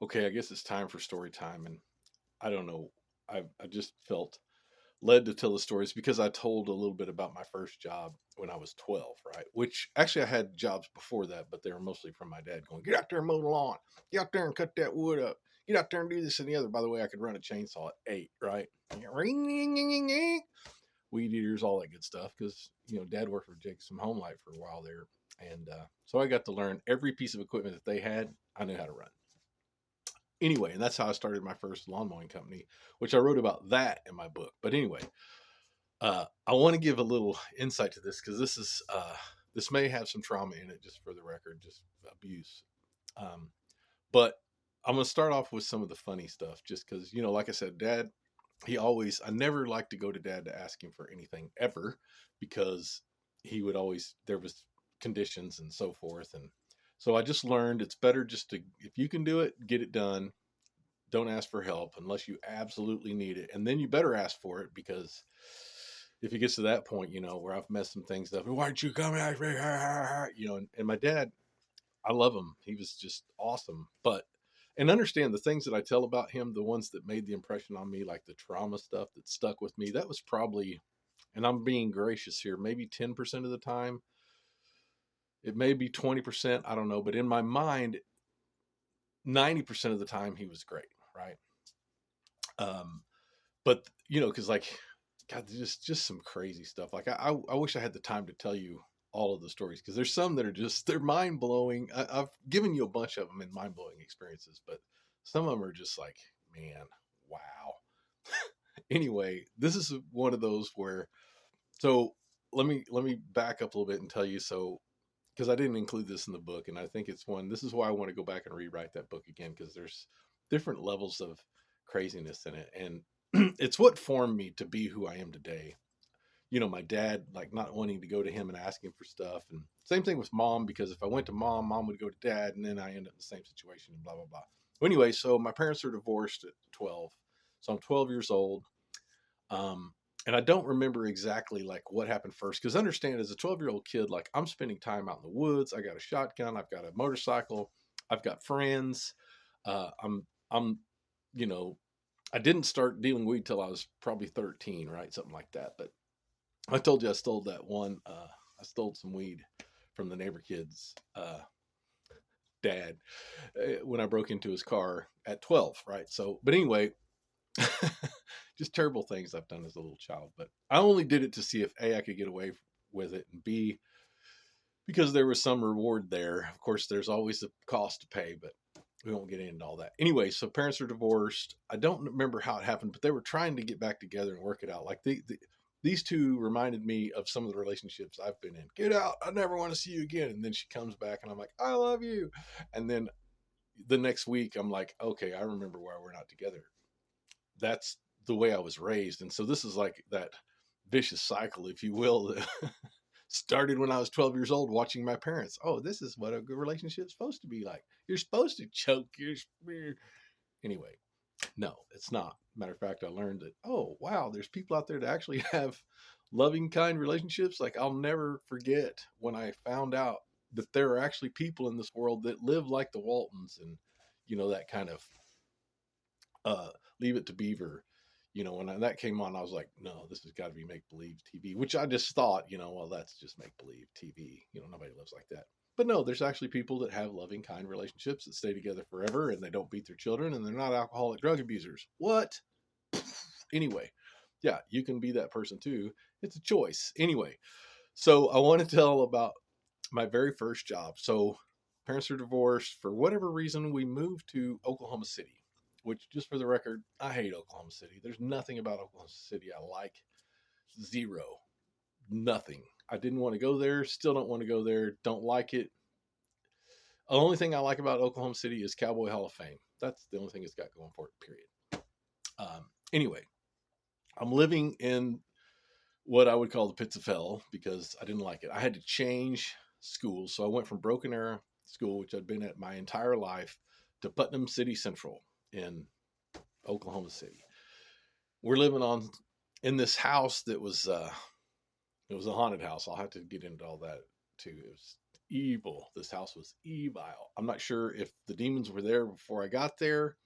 Okay, I guess it's time for story time, and I don't know. I just felt led to tell the stories because I told a little bit about my first job when I was 12, right? Which actually I had jobs before that, but they were mostly from my dad going, "Get out there and mow the lawn. Get out there and cut that wood up. Get out there and do this and the other." By the way, I could run a chainsaw at 8, right? Weed eaters, all that good stuff. Because Dad worked for Jacobson Home Light for a while there, and so I got to learn every piece of equipment that they had. I knew how to run anyway, and that's how I started my first lawn mowing company, which I wrote about that in my book. But anyway, I want to give a little insight to this because this may have some trauma in it, just for the record, just abuse. Um, but I'm going to start off with some of the funny stuff, just because like I said, Dad, I never liked to go to Dad to ask him for anything ever, because he would always there was conditions and so forth, and so I just learned it's better just to, if you can do it, get it done. Don't ask for help unless you absolutely need it. And then you better ask for it, because if it gets to that point, where I've messed some things up, why'd you come out? And my dad, I love him. He was just awesome. And understand the things that I tell about him, the ones that made the impression on me, like the trauma stuff that stuck with me, that was probably, and I'm being gracious here, maybe 10% of the time. It may be 20%. I don't know. But in my mind, 90% of the time, he was great. Right. Um, but because like, God, just some crazy stuff. Like I wish I had the time to tell you all of the stories, because there's some that are just, they're mind blowing. I've given you a bunch of them in mind blowing experiences, but some of them are just like, man, wow. Anyway, this is one of those where, so let me back up a little bit and tell you, so because I didn't include this in the book, and I think it's one. This is why I want to go back and rewrite that book again, because there's different levels of craziness in it, and it's what formed me to be who I am today. My dad, like, not wanting to go to him and ask him for stuff, and same thing with mom, because if I went to mom, mom would go to dad, and then I end up in the same situation, and blah blah blah. Well, anyway, so my parents are divorced at 12, so I'm 12 years old. Um, and I don't remember exactly like what happened first, because understand, as a 12-year-old kid, like, I'm spending time out in the woods. I got a shotgun. I've got a motorcycle. I've got friends. I'm, you know, I didn't start dealing weed till I was probably 13, right? Something like that. But I told you I stole that one. I stole some weed from the neighbor kid's dad when I broke into his car at 12, right? So, but anyway, just terrible things I've done as a little child. But I only did it to see if A, I could get away with it, and B, because there was some reward there. Of course, there's always a cost to pay, but we won't get into all that. Anyway, so parents are divorced. I don't remember how it happened, but they were trying to get back together and work it out. Like, these two reminded me of some of the relationships I've been in. Get out. I never want to see you again. And then she comes back and I'm like, I love you. And then the next week I'm like, okay, I remember why we're not together. That's the way I was raised. And so this is like that vicious cycle, if you will, that started when I was 12 years old, watching my parents. Oh, this is what a good relationship's supposed to be like. You're supposed to choke your spear. Anyway, no, it's not. Matter of fact, I learned that, oh, wow, there's people out there that actually have loving, kind relationships. Like, I'll never forget when I found out that there are actually people in this world that live like the Waltons, and, that kind of uh, Leave It to Beaver. When that came on, I was like, no, this has got to be make believe TV, which I just thought, well, that's just make believe TV. Nobody lives like that. But no, there's actually people that have loving, kind relationships that stay together forever, and they don't beat their children, and they're not alcoholic drug abusers. What? Anyway, yeah, you can be that person too. It's a choice. Anyway, so I want to tell about my very first job. So parents are divorced. For whatever reason, we moved to Oklahoma City, which, just for the record, I hate Oklahoma City. There's nothing about Oklahoma City I like. Zero. Nothing. I didn't want to go there. Still don't want to go there. Don't like it. The only thing I like about Oklahoma City is Cowboy Hall of Fame. That's the only thing it's got going for it, period. Anyway, I'm living in what I would call the pits of hell because I didn't like it. I had to change schools. So I went from Broken Arrow School, which I'd been at my entire life, to Putnam City Central in Oklahoma City. We're living in this house that was it was a haunted house. I'll have to get into all that too. It was evil. This house was evil. I'm not sure if the demons were there before I got there,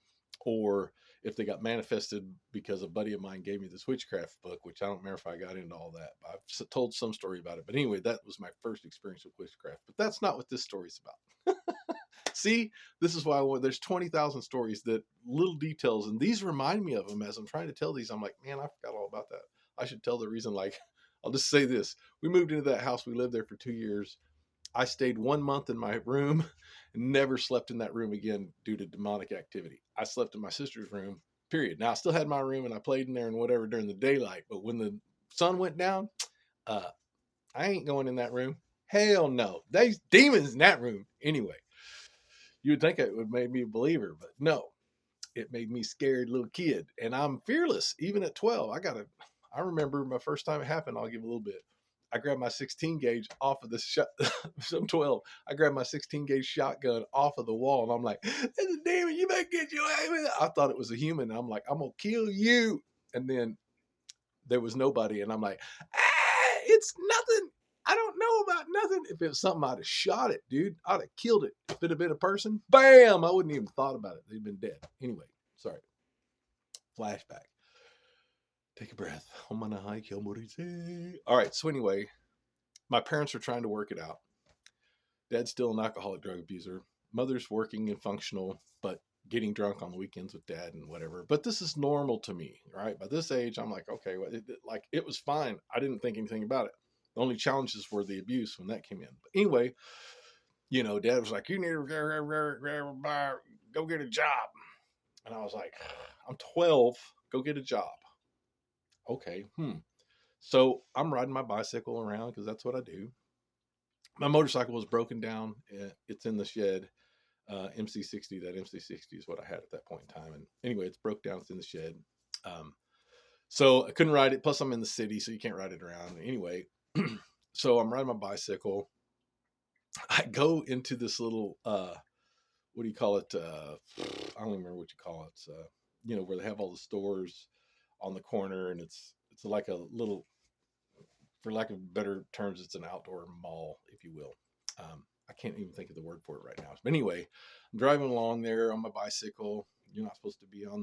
or if they got manifested because a buddy of mine gave me this witchcraft book, which I don't remember if I got into all that. I've told some story about it. But anyway, that was my first experience with witchcraft. But that's not what this story's about. See, this is why there's 20,000 stories, that little details, and these remind me of them as I'm trying to tell these. I'm like, man, I forgot all about that. I should tell the reason. Like, I'll just say this: we moved into that house. We lived there for 2 years. I stayed 1 month in my room and never slept in that room again due to demonic activity. I slept in my sister's room, period. Now, I still had my room and I played in there and whatever during the daylight, but when the sun went down, uh, I ain't going in that room. Hell no. There's demons in that room. Anyway, you would think it would make me a believer, but no, it made me scared little kid. And I'm fearless, even at 12. I remember my first time it happened. I'll give a little bit. I grabbed my 16 gauge off of the shot. I'm 12. I grabbed my 16 gauge shotgun off of the wall, and I'm like, "It's a demon! You better get your ass with it!" I thought it was a human. I'm like, "I'm gonna kill you!" And then there was nobody, and I'm like, "Ah, it's nothing. I don't know about nothing." If it was something, I'd have shot it, dude. I'd have killed it. If it had been a person, bam! I wouldn't even thought about it. They'd been dead. Anyway, sorry. Flashback. Take a breath. All right. So anyway, my parents are trying to work it out. Dad's still an alcoholic drug abuser. Mother's working and functional, but getting drunk on the weekends with dad and whatever. But this is normal to me, right? By this age, I'm like, okay, well, it was fine. I didn't think anything about it. The only challenges were the abuse when that came in. But anyway, dad was like, you need to go get a job. And I was like, I'm 12, go get a job. Okay. So I'm riding my bicycle around because that's what I do. My motorcycle was broken down. It's in the shed. MC60. That MC60 is what I had at that point in time. And anyway, it's broke down. It's in the shed. So I couldn't ride it. Plus, I'm in the city, so you can't ride it around. Anyway, so I'm riding my bicycle. I go into this little, what do you call it? I don't even remember what you call it. It's, where they have all the stores on the corner, and it's like a little, for lack of better terms, it's an outdoor mall, if you will. I can't even think of the word for it right now. But anyway, I'm driving along there on my bicycle. You're not supposed to be on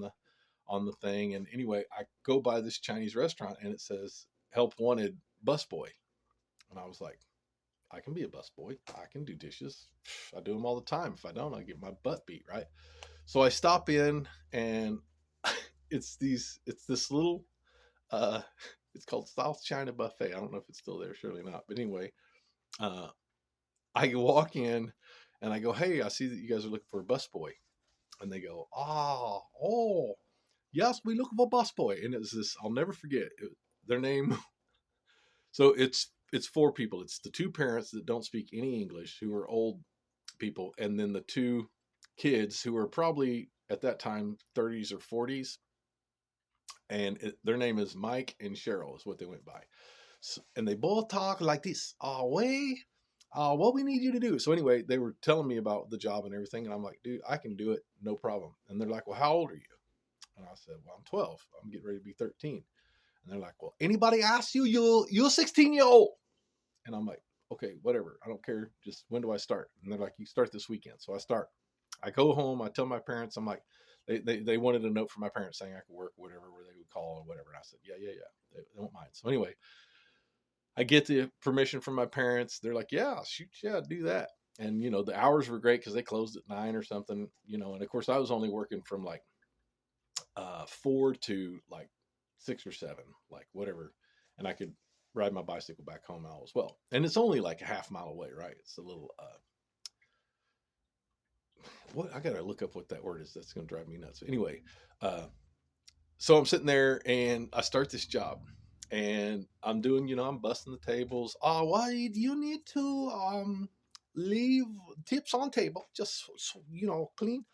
the thing. And anyway, I go by this Chinese restaurant and it says help wanted busboy. And I was like, I can be a busboy. I can do dishes. I do them all the time. If I don't, I get my butt beat, right? So I stop in and it's this little it's called South China Buffet. I don't know if it's still there, surely not. But anyway, I walk in and I go, hey, I see that you guys are looking for a busboy. And they go, oh, yes, we look for a busboy. And it's this, I'll never forget their name. So it's 4 people. It's the 2 parents that don't speak any English, who are old people, and then the 2 kids who are probably at that time 30s or 40s. And their name is Mike and Cheryl is what they went by. So, and they both talk like this. What we need you to do. So anyway, they were telling me about the job and everything. And I'm like, dude, I can do it. No problem. And they're like, well, how old are you? And I said, well, I'm 12. I'm getting ready to be 13. And they're like, well, anybody ask you, you're 16-year-old. And I'm like, okay, whatever. I don't care. Just when do I start? And they're like, you start this weekend. So I start. I go home. I tell my parents, I'm like, they wanted a note from my parents saying I could work whatever, where they would call or whatever. And I said, yeah. They don't mind. So anyway, I get the permission from my parents. They're like, yeah, shoot, yeah, do that. And, the hours were great because they closed at 9 or something, and of course I was only working from like 4 to like 6 or 7, like whatever. And I could ride my bicycle back home all as well. And it's only like a half mile away, right? It's a little, I got to look up what that word is. That's going to drive me nuts. Anyway, so I'm sitting there and I start this job. And I'm doing, I'm busting the tables. Why do you need to leave tips on table? Just, clean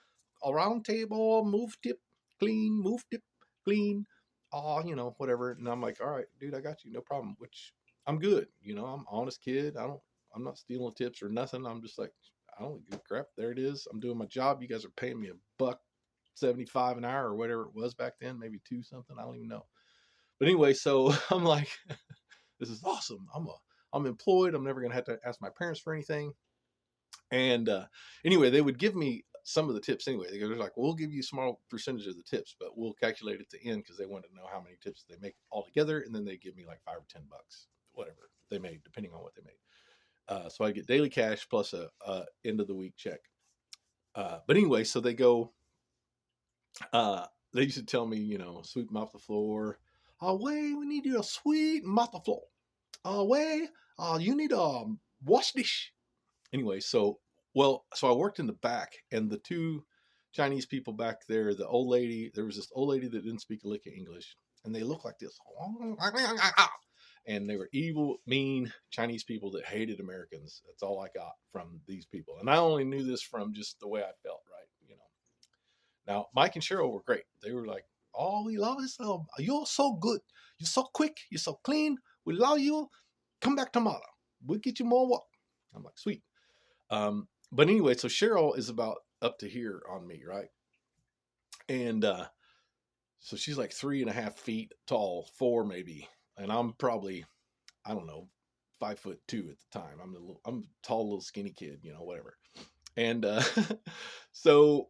around table, move tip, clean, move tip, clean. Whatever. And I'm like, all right, dude, I got you. No problem. Which I'm good. I'm an honest kid. I'm not stealing tips or nothing. I'm just like, I don't give a crap. There it is. I'm doing my job. You guys are paying me $1.75 an hour or whatever it was back then, maybe 2 something. I don't even know. But anyway, so I'm like, this is awesome. I'm employed. I'm never going to have to ask my parents for anything. And anyway, they would give me some of the tips anyway. They're like, we'll give you a small percentage of the tips, but we'll calculate it to end because they wanted to know how many tips they make all together, and then they give me like $5 or $10, whatever they made, depending on what they made. So I get daily cash plus a end of the week check. But anyway, so they go. They used to tell me, sweep mop the floor. Oh, way we need you to sweep mop the floor. Oh, way you need to wash dish. Anyway, so I worked in the back, and the two Chinese people back there, the old lady, there was this old lady that didn't speak a lick of English, and they looked like this, and they were evil, mean Chinese people that hated Americans. That's all I got from these people, and I only knew this from just the way I felt, right? Now Mike and Cheryl were great. They were like, "Oh, we love this. You're so good. You're so quick. You're so clean. We love you. Come back tomorrow. We'll get you more work." I'm like, "Sweet." But anyway, so Cheryl is about up to here on me, right? And so she's like 3.5 feet tall, four maybe, and I'm probably, I don't know, 5'2" at the time. I'm a tall little skinny kid, whatever. And so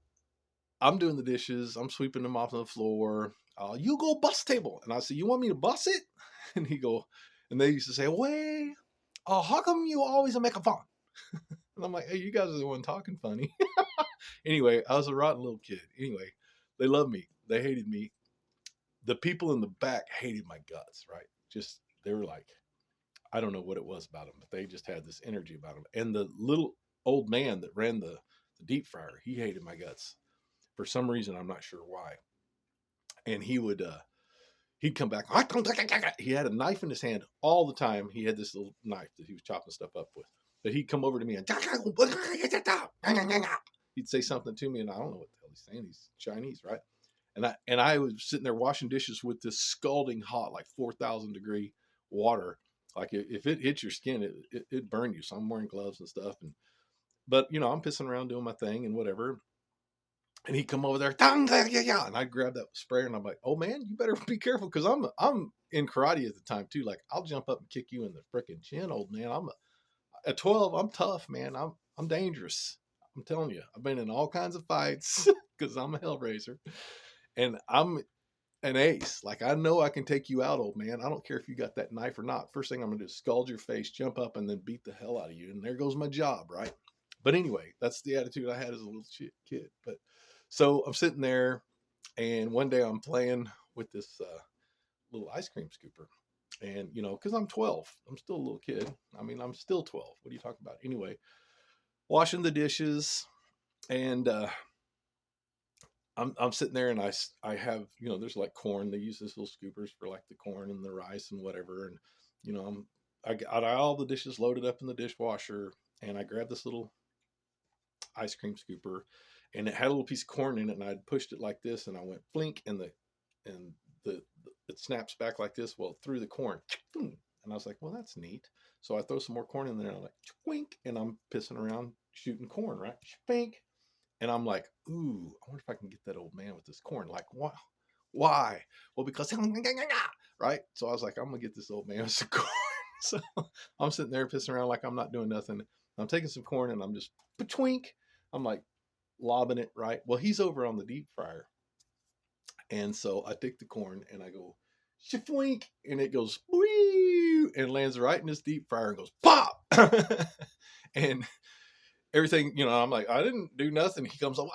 I'm doing the dishes, I'm sweeping them off the floor. You go bus table, and I said, "You want me to bus it?" And he go, and they used to say, "Way, how come you always make a fun?" And I'm like, "Hey, you guys are the one talking funny." Anyway, I was a rotten little kid. Anyway, they loved me. They hated me. The people in the back hated my guts, right? Just, they were like, I don't know what it was about them, but they just had this energy about them. And the little old man that ran the deep fryer, he hated my guts for some reason. I'm not sure why. And he'd come back. He had a knife in his hand all the time. He had this little knife that he was chopping stuff up with. But he'd come over to me and he'd say something to me, and I don't know what the hell he's saying. He's Chinese, right? And I was sitting there washing dishes with this scalding hot, like 4,000 degree water. Like if it hits your skin, it burn you. So I'm wearing gloves and stuff. But I'm pissing around doing my thing and whatever. And he'd come over there, and I'd grab that sprayer, and I'm like, "Oh man, you better be careful," because I'm in karate at the time too. Like, I'll jump up and kick you in the freaking chin, old man. At 12, I'm tough, man. I'm dangerous. I'm telling you, I've been in all kinds of fights because I'm a hellraiser, and I'm an ace. Like, I know I can take you out, old man. I don't care if you got that knife or not. First thing I'm gonna do is scald your face, jump up, and then beat the hell out of you. And there goes my job, right? But anyway, that's the attitude I had as a little kid. But so I'm sitting there, and one day I'm playing with this little ice cream scooper. And, because I'm 12, I'm still a little kid. I mean, I'm still 12. What are you talking about? Anyway, washing the dishes, and I'm sitting there, and I have, there's like corn. They use this little scoopers for like the corn and the rice and whatever. And, I got all the dishes loaded up in the dishwasher, and I grabbed this little ice cream scooper, and it had a little piece of corn in it, and I'd pushed it like this, and I went blink, and the it snaps back like this, well, through the corn, and I was like, well, that's neat. So I throw some more corn in there, and I'm like, wink, and I'm pissing around shooting corn, right? Spink. And I'm like, ooh, I wonder if I can get that old man with this corn. Like, why? Well, because right. So I was like, I'm gonna get this old man with some corn. So I'm sitting there pissing around like I'm not doing nothing. I'm taking some corn, and I'm just twink. I'm like lobbing it, right? Well, he's over on the deep fryer. And so I take the corn, and I go, shifwink, and it goes, wee, and lands right in this deep fryer and goes, pop. And everything, I'm like, I didn't do nothing. He comes up,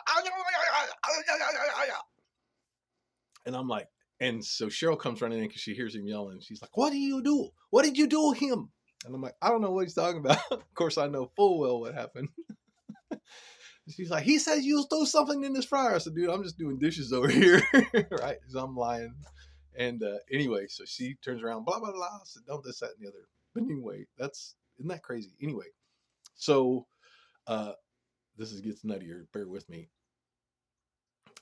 and I'm like, and so Cheryl comes running in because she hears him yelling. She's like, what do you do? What did you do to him? And I'm like, I don't know what he's talking about. Of course, I know full well what happened. She's like, he says you throw something in this fryer. I said, dude, I'm just doing dishes over here. Right? So I'm lying. And anyway, so she turns around, blah, blah, blah. I said, don't this, that, and the other. But anyway, isn't that crazy? Anyway, so this gets nuttier. Bear with me.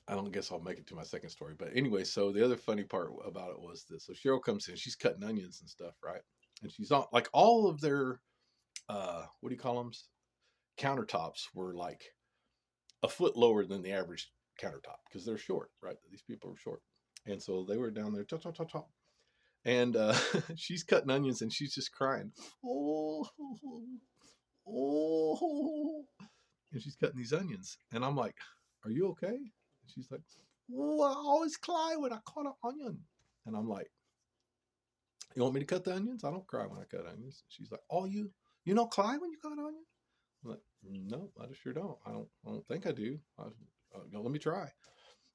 I don't guess I'll make it to my second story. But anyway, so the other funny part about it was this. So Cheryl comes in, she's cutting onions and stuff, right? And she's on, like, all of their, what do you call them? Countertops were like a foot lower than the average countertop because they're short, right? These people are short. And so they were down there, top, top, top, top. And she's cutting onions, and she's just crying. Oh, oh. and she's cutting these onions. And I'm like, are you okay? And she's like, well, I always cry when I cut an onion. And I'm like, you want me to cut the onions? I don't cry when I cut onions. She's like, oh, you don't cry when you cut onions? I'm like, no, I just sure don't. I don't think I do. Let me try.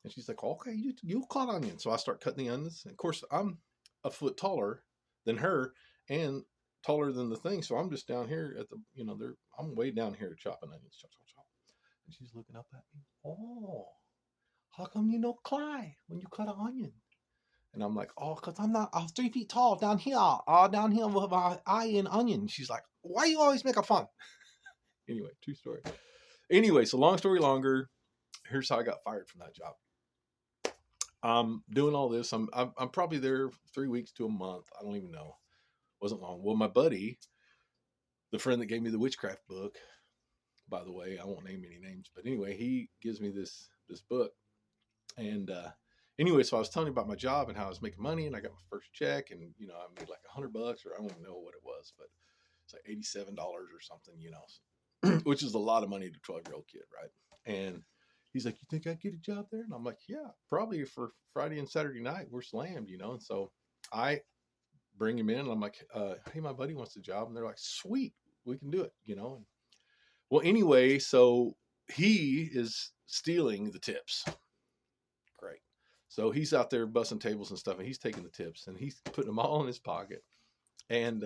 And she's like, okay, you cut onions. So I start cutting the onions. And of course, I'm a foot taller than her and taller than the thing. So I'm just down here at the, I'm way down here chopping onions. Chop, chop, chop. And she's looking up at me. Oh, how come you don't cry when you cut an onion? And I'm like, oh, because I'm 3 feet tall down here with my eye and onion. She's like, why you always making fun? Anyway, true story. Anyway, so long story longer, here's how I got fired from that job. I'm doing all this. I'm probably there 3 weeks to a month. I don't even know. Wasn't long. Well, my buddy, the friend that gave me the witchcraft book, by the way, I won't name any names, but anyway, he gives me this book. And anyway, so I was telling you about my job and how I was making money, and I got my first check, and I made like $100, or I don't even know what it was, but it's like $87 or something, which is a lot of money to a 12-year-old kid, right? And he's like, you think I'd get a job there? And I'm like, yeah, probably for Friday and Saturday night, we're slammed, And so I bring him in, and I'm like, hey, my buddy wants a job. And they're like, sweet, we can do it, And well, anyway, so he is stealing the tips. Great. So he's out there bussing tables and stuff, and he's taking the tips, and he's putting them all in his pocket. And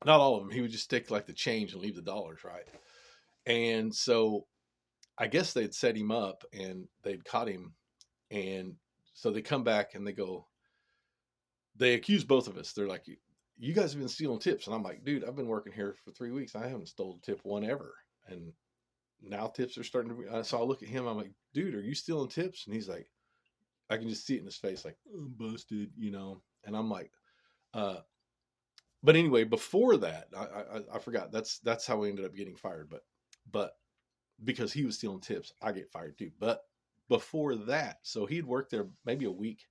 not all of them. He would just take like the change and leave the dollars, right? And so I guess they'd set him up and they'd caught him. And so they come back and they accuse both of us. They're like, you guys have been stealing tips. And I'm like, dude, I've been working here for 3 weeks. I haven't stolen a tip one ever. And now tips are starting to be. So I look at him. I'm like, dude, are you stealing tips? And he's like, I can just see it in his face, like, I'm busted, And I'm like, but anyway, before that, I forgot. That's how we ended up getting fired. But because he was stealing tips, I get fired too. But before that, so he'd worked there maybe a week,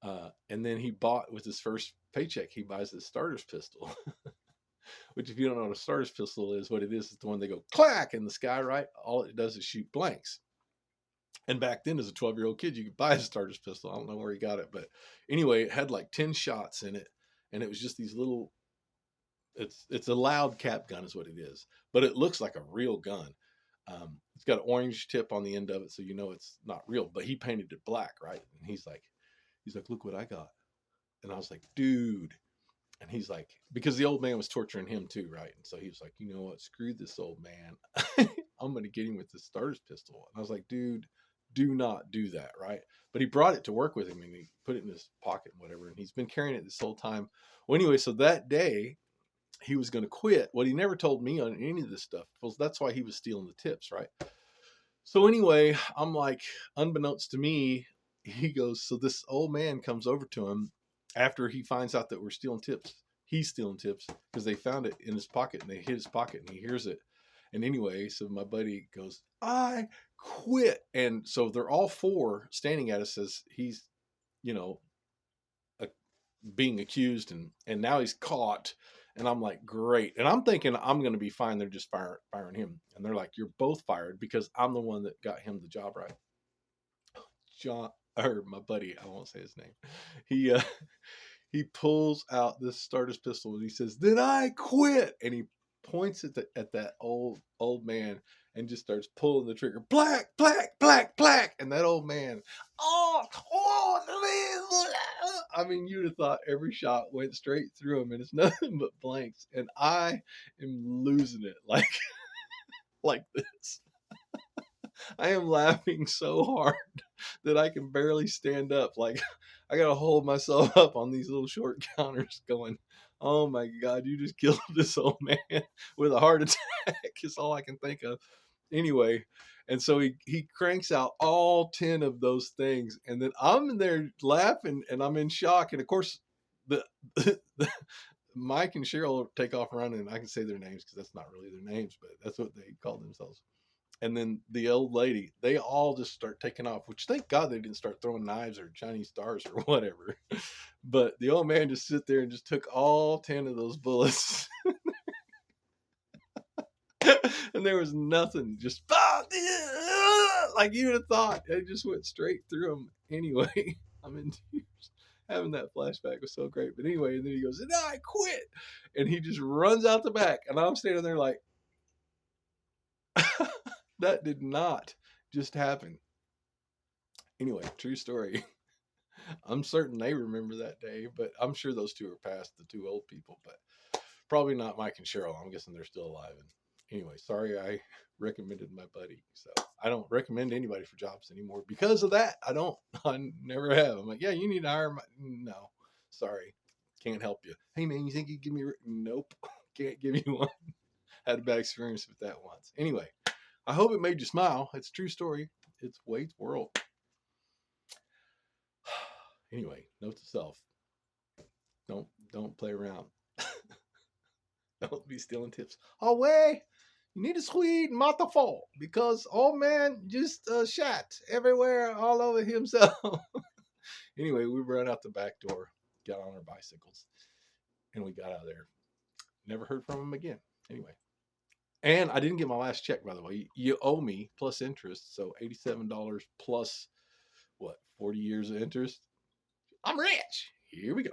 and then he bought, with his first paycheck, he buys this starter's pistol. Which, if you don't know what a starter's pistol is, what it is, it's the one they go clack in the sky, right? All it does is shoot blanks. And back then, as a 12-year-old kid, you could buy a starter's pistol. I don't know where he got it, but anyway, it had like 10 shots in it, and it was just these little. It's a loud cap gun, is what it is, but it looks like a real gun. It's got an orange tip on the end of it, so it's not real. But he painted it black, right? And he's like, look what I got. And I was like, dude. And he's like, because the old man was torturing him too, right? And so he was like, you know what? Screw this old man. I'm going to get him with this starter's pistol. And I was like, dude, do not do that, right? But he brought it to work with him, and he put it in his pocket and whatever. And he's been carrying it this whole time. Well, anyway, so that day he was going to quit. What he never told me on any of this stuff was that's why he was stealing the tips, right? So anyway, I'm like, unbeknownst to me, he goes, so this old man comes over to him after he finds out that we're stealing tips. He's stealing tips because they found it in his pocket, and they hit his pocket, and he hears it. And anyway, so my buddy goes, I quit. And so they're all four standing at us as he's, being accused, and now he's caught. And I'm like, great. And I'm thinking I'm going to be fine. They're just firing him. And they're like, you're both fired because I'm the one that got him the job, right? John, or my buddy, I won't say his name. He pulls out this starter's pistol and he says, then I quit. And he points at that old man and just starts pulling the trigger. Black, black, black, black. And that old man, I mean, you'd have thought every shot went straight through him, and it's nothing but blanks. And I am losing it like this. I am laughing so hard that I can barely stand up. Like, I got to hold myself up on these little short counters going, oh my God, you just killed this old man with a heart attack. Is all I can think of. Anyway, and so he cranks out all 10 of those things. And then I'm in there laughing, and I'm in shock. And of course, the Mike and Cheryl take off running. And I can say their names because that's not really their names, but that's what they call themselves. And then the old lady, they all just start taking off, which thank God they didn't start throwing knives or Chinese stars or whatever. But the old man just sit there and just took all 10 of those bullets. And there was nothing, just like you would have thought. It just went straight through him. Anyway, I'm in tears. Having that flashback was so great. But anyway, and then he goes, and I quit. And he just runs out the back. And I'm standing there like, that did not just happen. Anyway, true story. I'm certain they remember that day, but I'm sure those two are past, the two old people, but probably not Mike and Cheryl. I'm guessing they're still alive. And anyway, sorry I recommended my buddy. So I don't recommend anybody for jobs anymore because of that. I never have. I'm like, yeah, you need to hire my, no, sorry. Can't help you. Hey man, you think you give me, nope. Can't give you one. Had a bad experience with that once. Anyway, I hope it made you smile. It's a true story. It's Wade's World. Anyway, note to self: don't play around. Don't be stealing tips. Oh wait, you need a sweet mouthful because old man just shot everywhere all over himself. Anyway, we ran out the back door, got on our bicycles, and we got out of there. Never heard from him again. Anyway. And I didn't get my last check, by the way. You owe me plus interest, so $87 plus what, 40 years of interest. I'm rich. Here we go.